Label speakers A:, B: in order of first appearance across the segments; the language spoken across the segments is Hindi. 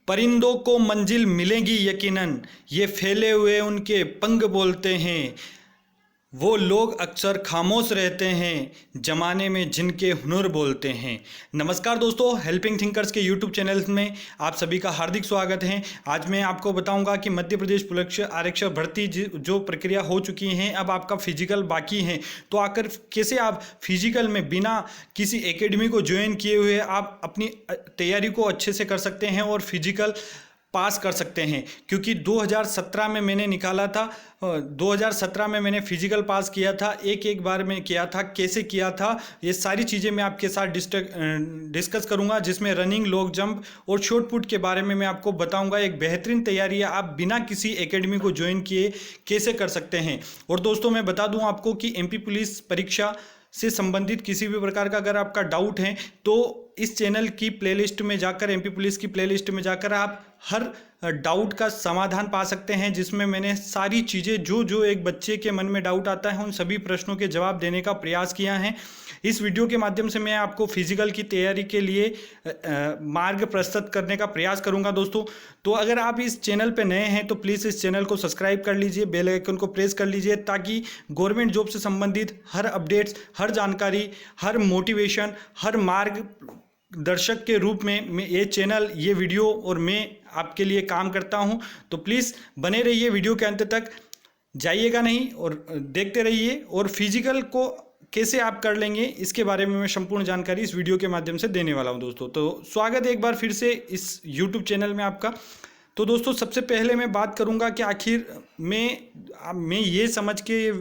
A: परिंदों को मंजिल मिलेगी यकीनन, ये फैले हुए उनके पंख बोलते हैं। वो लोग अक्सर खामोश रहते हैं जमाने में जिनके हुनर बोलते हैं। नमस्कार दोस्तों, हेल्पिंग थिंकर्स के यूट्यूब चैनल में आप सभी का हार्दिक स्वागत है। आज मैं आपको बताऊंगा कि मध्य प्रदेश पुलिस आरक्षक भर्ती जो प्रक्रिया हो चुकी है, अब आपका फिजिकल बाकी है, तो आकर कैसे आप फिजिकल में बिना किसी एकेडमी को ज्वाइन किए हुए आप अपनी तैयारी को अच्छे से कर सकते हैं और फिजिकल पास कर सकते हैं। क्योंकि 2017 में मैंने निकाला था, 2017 में मैंने फिजिकल पास किया था, एक बार में किया था, कैसे किया था, ये सारी चीज़ें मैं आपके साथ डिस्कस करूंगा, जिसमें रनिंग, लॉन्ग जंप और शॉट पुट के बारे में मैं आपको बताऊंगा। एक बेहतरीन तैयारी है, आप बिना किसी एकेडमी को ज्वाइन किए कैसे कर सकते हैं। और दोस्तों मैं बता दूं आपको कि एमपी पुलिस परीक्षा से संबंधित किसी भी प्रकार का अगर आपका डाउट है तो इस चैनल की प्लेलिस्ट में जाकर, एमपी पुलिस की प्लेलिस्ट में जाकर आप हर डाउट का समाधान पा सकते हैं, जिसमें मैंने सारी चीज़ें जो एक बच्चे के मन में डाउट आता है उन सभी प्रश्नों के जवाब देने का प्रयास किया है। इस वीडियो के माध्यम से मैं आपको फिजिकल की तैयारी के लिए मार्ग प्रस्तुत करने का प्रयास करूंगा दोस्तों। तो अगर आप इस चैनल पर नए हैं तो प्लीज़ इस चैनल को सब्सक्राइब कर लीजिए, बेल आइकन को प्रेस कर लीजिए, ताकि गवर्नमेंट जॉब से संबंधित हर अपडेट्स, हर जानकारी, हर मोटिवेशन, हर मार्ग दर्शक के रूप में ये चैनल, ये वीडियो और मैं आपके लिए काम करता हूं। तो प्लीज़ बने रहिए, वीडियो के अंत तक जाइएगा नहीं और देखते रहिए। और फिजिकल को कैसे आप कर लेंगे इसके बारे में मैं संपूर्ण जानकारी इस वीडियो के माध्यम से देने वाला हूं दोस्तों। तो स्वागत है एक बार फिर से इस यूट्यूब चैनल में आपका। तो दोस्तों सबसे पहले मैं बात करूंगा कि आखिर मैं ये समझ के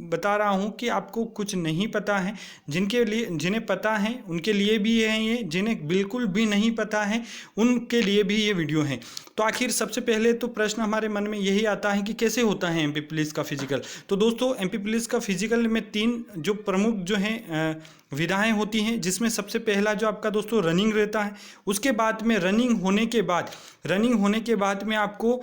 A: बता रहा हूं कि आपको कुछ नहीं पता है, जिन्हें पता है उनके लिए भी है ये, जिन्हें बिल्कुल भी नहीं पता है उनके लिए भी ये वीडियो है। तो आखिर सबसे पहले तो प्रश्न हमारे मन में यही आता है कि कैसे होता है एमपी पुलिस का फिजिकल। तो दोस्तों एमपी पुलिस का फिजिकल में 3 जो प्रमुख जो हैं विधाएं होती हैं, जिसमें सबसे पहला जो आपका दोस्तों रनिंग रहता है। उसके बाद में रनिंग होने के बाद में आपको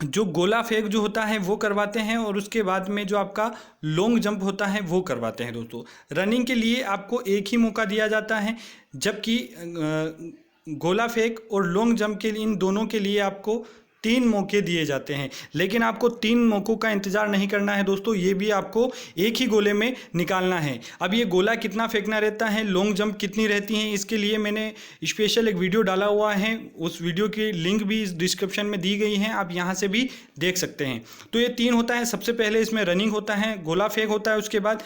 A: जो गोला फेंक जो होता है वो करवाते हैं, और उसके बाद में जो आपका लॉन्ग जंप होता है वो करवाते हैं दोस्तों। रनिंग के लिए आपको एक ही मौका दिया जाता है, जबकि गोला फेंक और लॉन्ग जंप के लिए, इन दोनों के लिए आपको 3 मौके दिए जाते हैं। लेकिन आपको 3 मौक़ों का इंतज़ार नहीं करना है दोस्तों, ये भी आपको एक ही गोले में निकालना है। अब ये गोला कितना फेंकना रहता है, लॉन्ग जंप कितनी रहती हैं, इसके लिए मैंने स्पेशल एक वीडियो डाला हुआ है, उस वीडियो की लिंक भी इस डिस्क्रिप्शन में दी गई है, आप यहाँ से भी देख सकते हैं। तो ये 3 होता है। सबसे पहले इसमें रनिंग होता है, गोला फेंक होता है उसके बाद,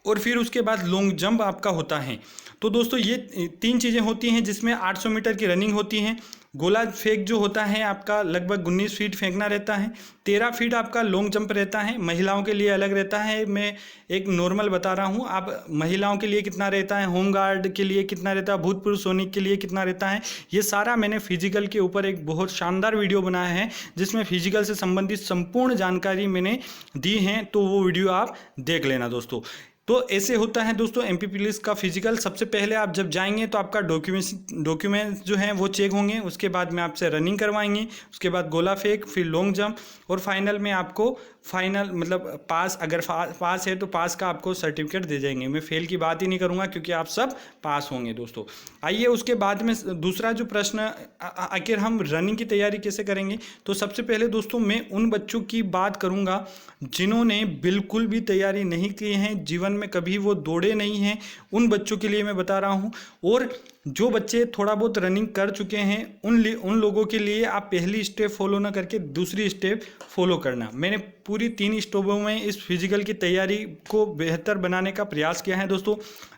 A: और फिर उसके बाद लॉन्ग जंप आपका होता है। तो दोस्तों ये 3 चीज़ें होती हैं, जिसमें 800 मीटर की रनिंग होती है, गोला फेंक जो होता है आपका लगभग 19 फीट फेंकना रहता है, 13 फीट आपका लॉन्ग जंप रहता है। महिलाओं के लिए अलग रहता है, मैं एक नॉर्मल बता रहा हूँ, आप महिलाओं के लिए कितना रहता है, होम गार्ड के लिए कितना रहता है, भूतपूर्व सैनिक के लिए कितना रहता है, ये सारा मैंने फिजिकल के ऊपर एक बहुत शानदार वीडियो बनाया है, जिसमें फिजिकल से संबंधित संपूर्ण जानकारी मैंने दी है, तो वो वीडियो आप देख लेना दोस्तों। तो ऐसे होता है दोस्तों एमपी पुलिस का फिजिकल। सबसे पहले आप जब जाएंगे तो आपका डॉक्यूमेंट्स जो हैं वो चेक होंगे, उसके बाद में आपसे रनिंग करवाएंगे, उसके बाद गोला फेंक, फिर लॉन्ग जंप, और फाइनल में आपको मतलब पास, अगर पास है तो पास का आपको सर्टिफिकेट दे जाएंगे। मैं फेल की बात ही नहीं करूँगा, क्योंकि आप सब पास होंगे दोस्तों। आइए उसके बाद में दूसरा जो प्रश्न, आखिर हम रनिंग की तैयारी कैसे करेंगे। तो सबसे पहले दोस्तों मैं उन बच्चों की बात करूँगा जिन्होंने बिल्कुल भी तैयारी नहीं की है, जीवन में कभी वो दौड़े नहीं हैं, उन बच्चों के लिए मैं बता रहा हूँ। और जो बच्चे थोड़ा बहुत रनिंग कर चुके हैं उन लोगों के लिए आप पहली स्टेप फॉलो ना करके दूसरी स्टेप फॉलो करना। मैंने पूरी 3 स्टेपों में इस फिजिकल की तैयारी को बेहतर बनाने का प्रयास किया है दोस्तों।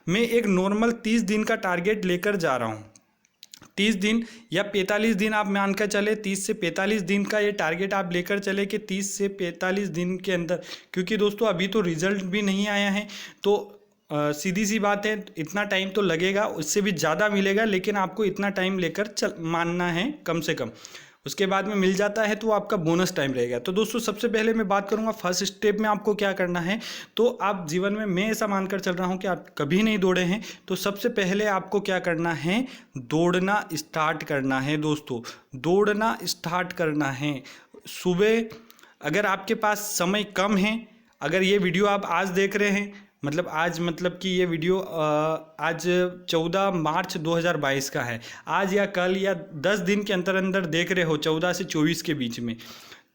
A: मैं एक नॉर्मल 30 दिन का टारगेट लेकर जा रहा हूँ, 30 दिन या 45 दिन आप मान कर चले, 30 से 45 दिन का ये टारगेट आप लेकर चले कि 30 से 45 दिन के अंदर, क्योंकि दोस्तों अभी तो रिजल्ट भी नहीं आया है, तो सीधी सी बात है, इतना टाइम तो लगेगा, उससे भी ज़्यादा मिलेगा, लेकिन आपको इतना टाइम लेकर मानना है कम से कम। उसके बाद में मिल जाता है तो आपका बोनस टाइम रहेगा। तो दोस्तों सबसे पहले मैं बात करूंगा फर्स्ट स्टेप में आपको क्या करना है। तो आप जीवन में, मैं ऐसा मानकर चल रहा हूं कि आप कभी नहीं दौड़े हैं, तो सबसे पहले आपको क्या करना है, दौड़ना स्टार्ट करना है दोस्तों, दौड़ना स्टार्ट करना है। सुबह अगर आपके पास समय कम है, अगर ये वीडियो आप आज देख रहे हैं मतलब आज, मतलब कि ये वीडियो आज 14 मार्च 2022 का है। आज या कल या 10 दिन के अंदर अंदर देख रहे हो, 14 से 24 के बीच में,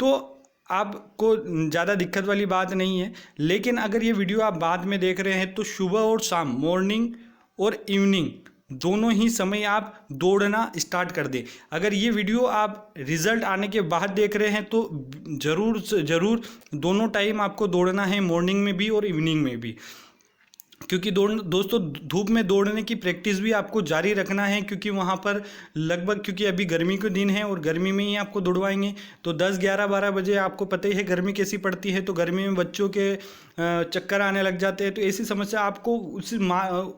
A: तो आपको ज़्यादा दिक्कत वाली बात नहीं है। लेकिन अगर ये वीडियो आप बाद में देख रहे हैं तो सुबह और शाम, मॉर्निंग और इवनिंग, दोनों ही समय आप दौड़ना स्टार्ट कर दें। अगर ये वीडियो आप रिज़ल्ट आने के बाद देख रहे हैं तो ज़रूर से ज़रूर दोनों टाइम आपको दौड़ना है, मॉर्निंग में भी और इवनिंग में भी। क्योंकि दोस्तों धूप में दौड़ने की प्रैक्टिस भी आपको जारी रखना है, क्योंकि वहाँ पर लगभग, क्योंकि अभी गर्मी के दिन है और गर्मी में ही आपको दौड़वाएंगे तो 10, 11, 12 बजे आपको पता ही है गर्मी कैसी पड़ती है, तो गर्मी में बच्चों के चक्कर आने लग जाते हैं। तो ऐसी समस्या, आपको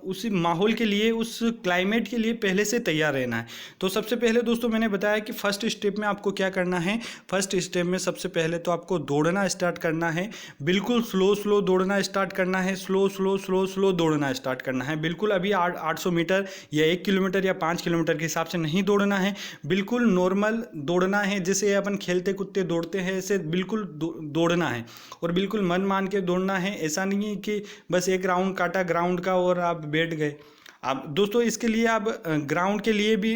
A: उसी माहौल के लिए, उस क्लाइमेट के लिए पहले से तैयार रहना है। तो सबसे पहले दोस्तों मैंने बताया कि फर्स्ट स्टेप में आपको क्या करना है। फर्स्ट स्टेप में सबसे पहले तो आपको दौड़ना स्टार्ट करना है। बिल्कुल स्लो दौड़ना स्टार्ट करना है, स्लो दौड़ना स्टार्ट करना है। बिल्कुल अभी 800 मीटर या 1 किलोमीटर या 5 किलोमीटर के हिसाब से नहीं दौड़ना है, बिल्कुल नॉर्मल दौड़ना है, जैसे अपन खेलते कूदते दौड़ते हैं ऐसे बिल्कुल दौड़ना है। और बिल्कुल मन मान के दौड़ना है। ऐसा नहीं है कि बस एक राउंड काटा ग्राउंड का और आप बैठ गए। आप दोस्तों इसके लिए आप ग्राउंड के लिए भी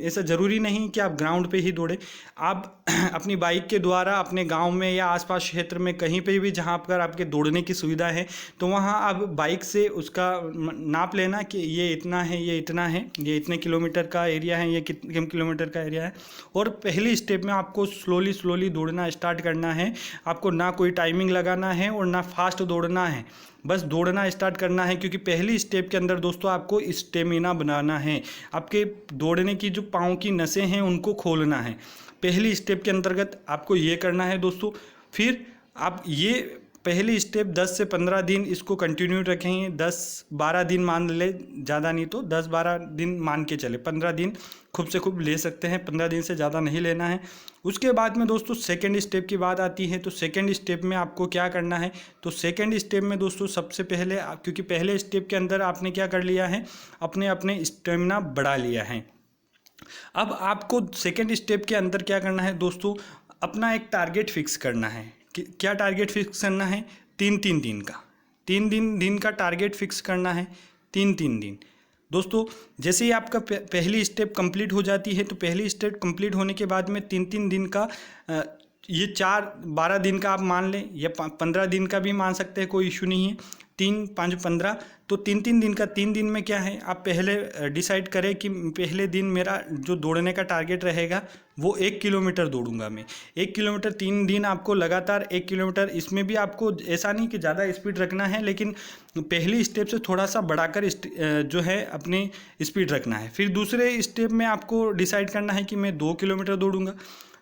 A: ऐसा ज़रूरी नहीं कि आप ग्राउंड पे ही दौड़े। आप अपनी बाइक के द्वारा अपने गांव में या आसपास क्षेत्र में कहीं पे भी जहां पर आपके दौड़ने की सुविधा है, तो वहां आप बाइक से उसका नाप लेना कि ये इतना है, ये इतना है, ये इतने किलोमीटर का एरिया है, ये कितने किलोमीटर का एरिया है। और पहली स्टेप में आपको स्लोली दौड़ना स्टार्ट करना है। आपको ना कोई टाइमिंग लगाना है और ना फास्ट दौड़ना है, बस दौड़ना स्टार्ट करना है। क्योंकि पहली स्टेप के अंदर दोस्तों आपको स्टेमिना बनाना है। आपके दौड़ने की जो पाँव की नसें हैं उनको खोलना है। पहली स्टेप के अंतर्गत आपको ये करना है दोस्तों। फिर आप ये पहली स्टेप 10 से 15 दिन इसको कंटिन्यू रखेंगे। 10-12 दिन मान ले, ज़्यादा नहीं तो 10-12 दिन मान के चले। 15 दिन खूब से खूब ले सकते हैं, 15 दिन से ज़्यादा नहीं लेना है। उसके बाद में दोस्तों सेकंड स्टेप की बात आती है। तो सेकंड स्टेप में आपको क्या करना है, तो सेकंड स्टेप में दोस्तों सबसे पहले, क्योंकि पहले स्टेप के अंदर आपने क्या कर लिया है, अपने स्टेमिना बढ़ा लिया है। अब आपको सेकंड स्टेप के अंदर क्या करना है दोस्तों, अपना एक टारगेट फिक्स करना है। क्या टारगेट फिक्स करना है, 3-3 दिन का, 3 दिन का टारगेट फिक्स करना है। 3-3 दिन दोस्तों, जैसे ही आपका पहली स्टेप कंप्लीट हो जाती है, तो पहली स्टेप कंप्लीट होने के बाद में 3-3 दिन का, ये 4-12 दिन का आप मान लें या 15 दिन का भी मान सकते हैं, कोई इशू नहीं है। 3-5-15, तो 3-3 दिन का, 3 दिन में क्या है, आप पहले डिसाइड करें कि पहले दिन मेरा जो दौड़ने का टारगेट रहेगा वो 1 किलोमीटर दौड़ूंगा मैं। 1 किलोमीटर 3 दिन आपको लगातार 1 किलोमीटर, इसमें भी आपको ऐसा नहीं कि ज़्यादा स्पीड रखना है, लेकिन पहली स्टेप से थोड़ा सा बढ़ाकर जो है अपनी स्पीड रखना है। फिर दूसरे स्टेप में आपको डिसाइड करना है कि मैं 2 किलोमीटर दौड़ूंगा।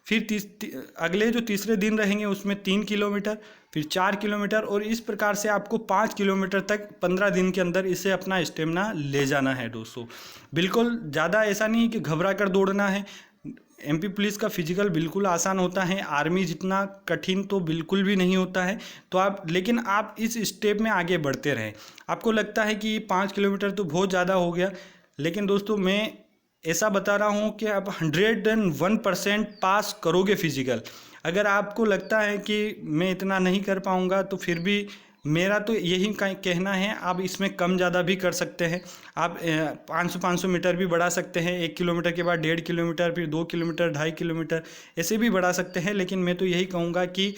A: फिर अगले जो तीसरे दिन रहेंगे उसमें 3 किलोमीटर, फिर 4 किलोमीटर, और इस प्रकार से आपको 5 किलोमीटर तक 15 दिन के अंदर इसे अपना स्टेमिना ले जाना है दोस्तों। बिल्कुल ज़्यादा ऐसा नहीं कि घबरा कर दौड़ना है। एमपी पुलिस का फिजिकल बिल्कुल आसान होता है, आर्मी जितना कठिन तो बिल्कुल भी नहीं होता है। तो आप, लेकिन आप इस स्टेप में आगे बढ़ते रहें। आपको लगता है कि 5 किलोमीटर तो बहुत ज़्यादा हो गया, लेकिन दोस्तों मैं ऐसा बता रहा हूँ कि आप 101% पास करोगे फिजिकल। अगर आपको लगता है कि मैं इतना नहीं कर पाऊँगा, तो फिर भी मेरा तो यही कहना है, आप इसमें कम ज़्यादा भी कर सकते हैं। आप 500 मीटर भी बढ़ा सकते हैं, 1 किलोमीटर के बाद 1.5 किलोमीटर, फिर 2 किलोमीटर, 2.5 किलोमीटर, ऐसे भी बढ़ा सकते हैं। लेकिन मैं तो यही कहूँगा कि,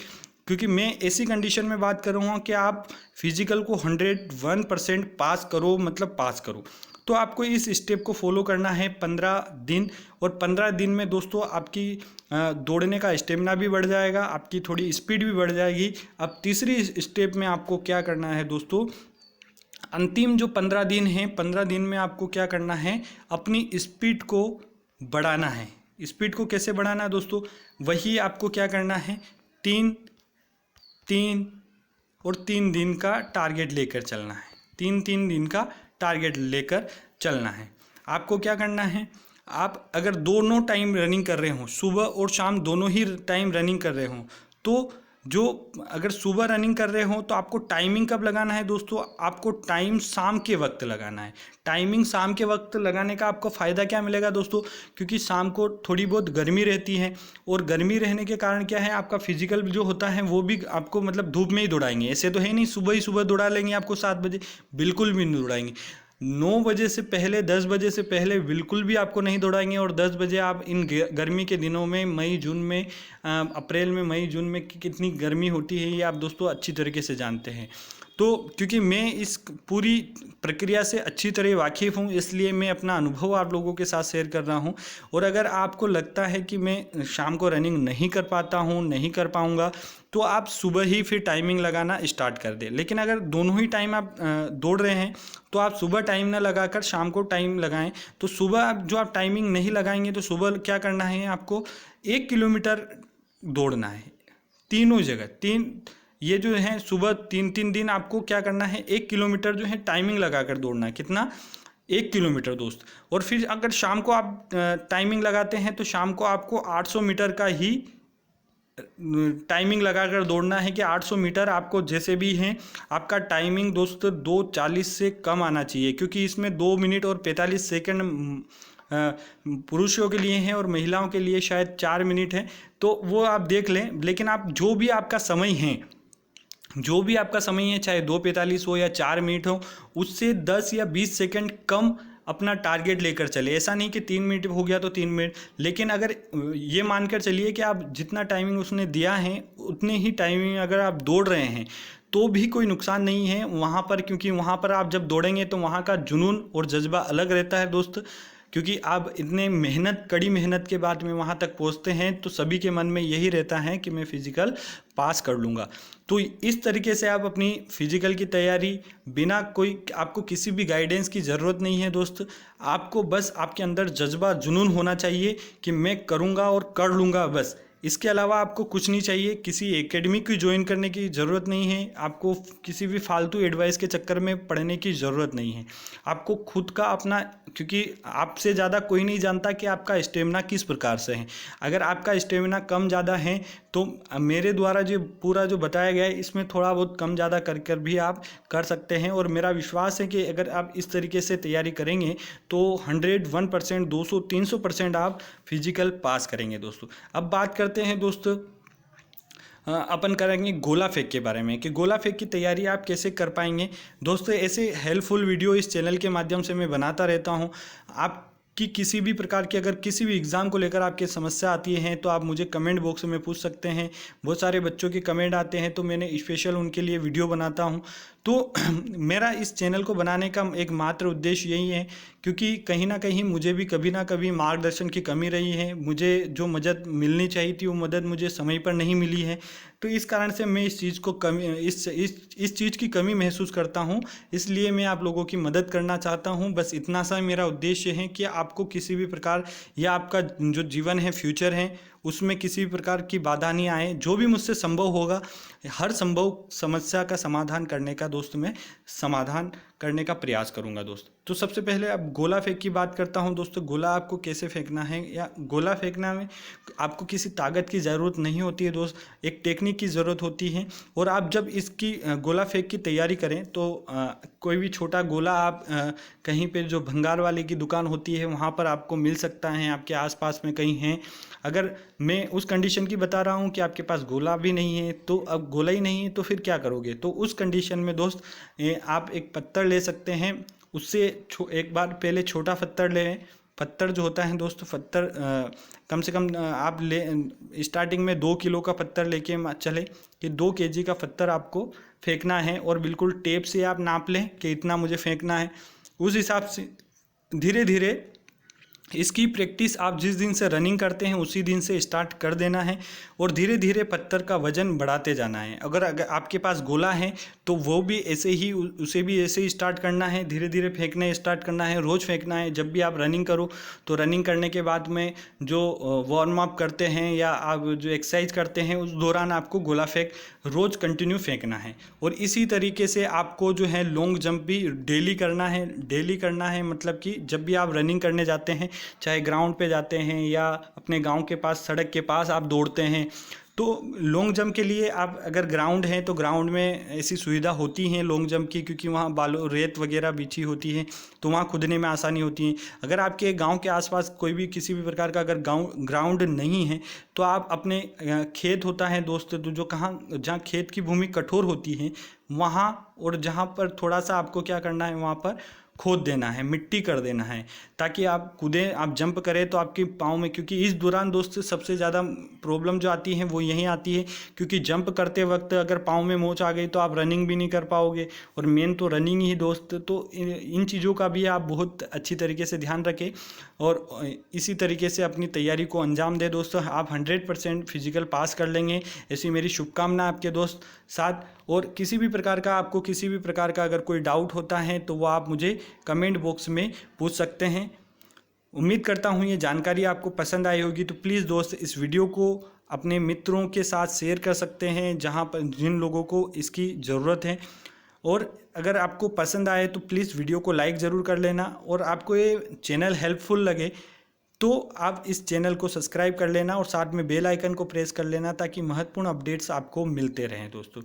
A: क्योंकि मैं ऐसी कंडीशन में बात कर रहा हूँ कि आप फिजिकल को 101% पास करो, मतलब पास करो। तो आपको इस स्टेप को फॉलो करना है 15 दिन, और 15 दिन में दोस्तों आपकी दौड़ने का स्टेमिना भी बढ़ जाएगा, आपकी थोड़ी स्पीड भी बढ़ जाएगी। अब तीसरी स्टेप में आपको क्या करना है दोस्तों, अंतिम जो 15 दिन हैं, 15 दिन में आपको क्या करना है, अपनी स्पीड को बढ़ाना है। स्पीड को कैसे बढ़ाना है दोस्तों, वही आपको क्या करना है, 3 और 3 दिन का टारगेट लेकर चलना है। 3 दिन का टारगेट लेकर चलना है। आपको क्या करना है, आप अगर दोनों टाइम रनिंग कर रहे हो, सुबह और शाम दोनों ही टाइम रनिंग कर रहे हो, तो जो अगर सुबह रनिंग कर रहे हो तो आपको टाइमिंग कब लगाना है दोस्तों, आपको टाइम शाम के वक्त लगाना है। टाइमिंग शाम के वक्त लगाने का आपको फ़ायदा क्या मिलेगा दोस्तों, क्योंकि शाम को थोड़ी बहुत गर्मी रहती है और गर्मी रहने के कारण क्या है, आपका फिजिकल जो होता है वो भी आपको मतलब धूप में ही दौड़ाएंगे। ऐसे तो है नहीं सुबह ही सुबह दौड़ा लेंगे आपको 7 बजे, बिल्कुल भी नहीं दौड़ाएंगे। 9 बजे से पहले, 10 बजे से पहले बिल्कुल भी आपको नहीं दौड़ाएंगे। और 10 बजे आप इन गर्मी के दिनों में, मई जून में, अप्रैल में, मई जून में कितनी गर्मी होती है ये आप दोस्तों अच्छी तरीके से जानते हैं। तो क्योंकि मैं इस पूरी प्रक्रिया से अच्छी तरह वाकिफ़ हूँ, इसलिए मैं अपना अनुभव आप लोगों के साथ शेयर कर रहा हूँ। और अगर आपको लगता है कि मैं शाम को रनिंग नहीं कर पाता हूँ, नहीं कर पाऊँगा, तो आप सुबह ही फिर टाइमिंग लगाना स्टार्ट कर दें। लेकिन अगर दोनों ही टाइम आप दौड़ रहे हैं तो आप सुबह टाइम ना लगाकर शाम को टाइम लगाएं। तो सुबह जो आप टाइमिंग नहीं लगाएंगे तो सुबह क्या करना है, आपको 1 किलोमीटर दौड़ना है तीनों जगह। ये जो है सुबह 3 दिन आपको क्या करना है, 1 किलोमीटर जो है टाइमिंग लगाकर दौड़ना है। कितना, 1 किलोमीटर दोस्त। और फिर अगर शाम को आप टाइमिंग लगाते हैं तो शाम को आपको 800 मीटर का ही टाइमिंग लगाकर दौड़ना है कि 800 मीटर आपको जैसे भी हैं आपका टाइमिंग दोस्त 2:40 से कम आना चाहिए, क्योंकि इसमें 2 मिनट और 45 सेकंड पुरुषों के लिए हैं और महिलाओं के लिए शायद 4 मिनट है, तो वो आप देख लें। लेकिन आप जो भी आपका समय है, जो भी आपका समय है, चाहे 2:45 हो या 4 मिनट हो, उससे 10 या 20 सेकंड कम अपना टारगेट लेकर चले। ऐसा नहीं कि 3 मिनट हो गया तो 3 मिनट, लेकिन अगर ये मानकर चलिए कि आप जितना टाइमिंग उसने दिया है उतने ही टाइमिंग अगर आप दौड़ रहे हैं तो भी कोई नुकसान नहीं है वहाँ पर, क्योंकि वहाँ पर आप जब दौड़ेंगे तो वहाँ का जुनून और जज्बा अलग रहता है दोस्त। क्योंकि आप इतने कड़ी मेहनत के बाद में वहाँ तक पहुँचते हैं तो सभी के मन में यही रहता है कि मैं फिज़िकल पास कर लूँगा। तो इस तरीके से आप अपनी फिज़िकल की तैयारी बिना कोई, आपको किसी भी गाइडेंस की ज़रूरत नहीं है दोस्त। आपको बस आपके अंदर जज्बा जुनून होना चाहिए कि मैं करूँगा और कर लूँगा बस। इसके अलावा आपको कुछ नहीं चाहिए, किसी एकेडमी की ज्वाइन करने की ज़रूरत नहीं है, आपको किसी भी फालतू एडवाइस के चक्कर में पढ़ने की ज़रूरत नहीं है। आपको खुद का अपना, क्योंकि आपसे ज़्यादा कोई नहीं जानता कि आपका स्टेमिना किस प्रकार से है। अगर आपका स्टेमिना कम ज़्यादा है तो मेरे द्वारा जो पूरा जो बताया गया है इसमें थोड़ा बहुत कम ज़्यादा कर भी आप कर सकते हैं। और मेरा विश्वास है कि अगर आप इस तरीके से तैयारी करेंगे तो 101%, 200, 300% आप फिजिकल पास करेंगे दोस्तों। अब बात करते हैं दोस्तों, अपन करेंगे गोला फेंक के बारे में कि गोला फेंक की तैयारी आप कैसे कर पाएंगे। दोस्तों ऐसे हेल्पफुल वीडियो इस चैनल के माध्यम से मैं बनाता रहता हूं। आपकी किसी भी प्रकार की अगर किसी भी एग्ज़ाम को लेकर आपकी समस्या आती है तो आप मुझे कमेंट बॉक्स में पूछ सकते हैं। बहुत सारे बच्चों के कमेंट आते हैं तो मैंने स्पेशल उनके लिए वीडियो बनाता हूं। तो मेरा इस चैनल को बनाने का एक मात्र उद्देश्य यही है, क्योंकि कहीं ना कहीं मुझे भी कभी ना कभी मार्गदर्शन की कमी रही है। मुझे जो मदद मिलनी चाहिए थी वो मदद मुझे समय पर नहीं मिली है, तो इस कारण से मैं इस चीज़ को कमी इस चीज़ की कमी महसूस करता हूँ। इसलिए मैं आप लोगों की मदद करना चाहता हूँ। बस इतना सा मेरा उद्देश्य है कि आपको किसी भी प्रकार या आपका जो जीवन है, फ्यूचर है, उसमें किसी भी प्रकार की बाधा नहीं आए। जो भी मुझसे संभव होगा, हर संभव समस्या का समाधान करने का दोस्त मैं समाधान करने का प्रयास करूंगा दोस्त। तो सबसे पहले अब गोला फेंक की बात करता हूं दोस्तों। गोला आपको कैसे फेंकना है, या गोला फेंकना में आपको किसी ताकत की ज़रूरत नहीं होती है दोस्त, एक टेक्निक की ज़रूरत होती है। और आप जब इसकी गोला फेंक की तैयारी करें तो कोई भी छोटा गोला आप कहीं पे जो भंगार वाले की दुकान होती है वहाँ पर आपको मिल सकता है, आपके आसपास में कहीं हैं। अगर मैं उस कंडीशन की बता रहा हूँ कि आपके पास गोला भी नहीं है, तो अब गोला ही नहीं है तो फिर क्या करोगे। तो उस कंडीशन में दोस्त आप एक पत्थर ले सकते हैं। उससे एक बार पहले छोटा पत्थर लें। पत्थर जो होता है दोस्त, पत्थर कम से कम आप स्टार्टिंग में 2 किलो का पत्थर लेके चले कि 2 केजी का पत्थर आपको फेंकना है। और बिल्कुल टेप से आप नाप लें कि इतना मुझे फेंकना है। उस हिसाब से धीरे धीरे इसकी प्रैक्टिस आप जिस दिन से रनिंग करते हैं उसी दिन से स्टार्ट कर देना है और धीरे धीरे पत्थर का वजन बढ़ाते जाना है। अगर आपके पास गोला है तो वो भी ऐसे ही, उसे भी ऐसे ही स्टार्ट करना है, धीरे धीरे फेंकना स्टार्ट करना है, रोज़ फेंकना है। जब भी आप रनिंग करो तो रनिंग करने के बाद में जो वार्म अप करते हैं या आप जो एक्सरसाइज करते हैं उस दौरान आपको गोला फेंक रोज़ कंटिन्यू फेंकना है। और इसी तरीके से आपको जो है लॉन्ग जंप भी डेली करना है। डेली करना है मतलब कि जब भी आप रनिंग करने जाते हैं, चाहे ग्राउंड पे जाते हैं या अपने गांव के पास सड़क के पास आप दौड़ते हैं, तो लॉन्ग जंप के लिए आप अगर ग्राउंड है तो ग्राउंड में ऐसी सुविधा होती है लॉन्ग जंप की, क्योंकि वहाँ बालू रेत वगैरह बिछी होती है तो वहाँ कूदने में आसानी होती है। अगर आपके गांव के आसपास कोई भी किसी भी प्रकार का अगर ग्राउंड नहीं है तो आप अपने खेत होता है दोस्त, तो जो जहाँ खेत की भूमि कठोर होती है वहाँ, और जहाँ पर थोड़ा सा आपको क्या करना है वहाँ पर खोद देना है, मिट्टी कर देना है, ताकि आप कूदें, आप जंप करें तो आपके पाँव में, क्योंकि इस दौरान दोस्त सबसे ज़्यादा प्रॉब्लम जो आती है वो यहीं आती है, क्योंकि जंप करते वक्त अगर पाँव में मोच आ गई तो आप रनिंग भी नहीं कर पाओगे, और मेन तो रनिंग ही दोस्त। तो इन चीज़ों का भी आप बहुत अच्छी तरीके से ध्यान रखें और इसी तरीके से अपनी तैयारी को अंजाम दे दोस्तों। आप 100% फिजिकल पास कर लेंगे, ऐसी मेरी शुभकामना आपके दोस्त साथ। और किसी भी प्रकार का आपको किसी भी प्रकार का अगर कोई डाउट होता है तो वो आप मुझे कमेंट बॉक्स में पूछ सकते हैं। उम्मीद करता हूँ ये जानकारी आपको पसंद आई होगी, तो प्लीज़ दोस्त इस वीडियो को अपने मित्रों के साथ शेयर कर सकते हैं जहाँ पर जिन लोगों को इसकी ज़रूरत है। और अगर आपको पसंद आए तो प्लीज़ वीडियो को लाइक ज़रूर कर लेना, और आपको ये चैनल हेल्पफुल लगे तो आप इस चैनल को सब्सक्राइब कर लेना और साथ में बेल आइकन को प्रेस कर लेना, ताकि महत्वपूर्ण अपडेट्स आपको मिलते रहें दोस्तों।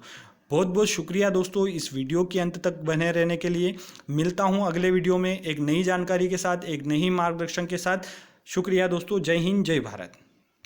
A: बहुत बहुत शुक्रिया दोस्तों इस वीडियो के अंत तक बने रहने के लिए। मिलता हूं अगले वीडियो में एक नई जानकारी के साथ, एक नई मार्गदर्शन के साथ। शुक्रिया दोस्तों। जय हिंद, जय भारत।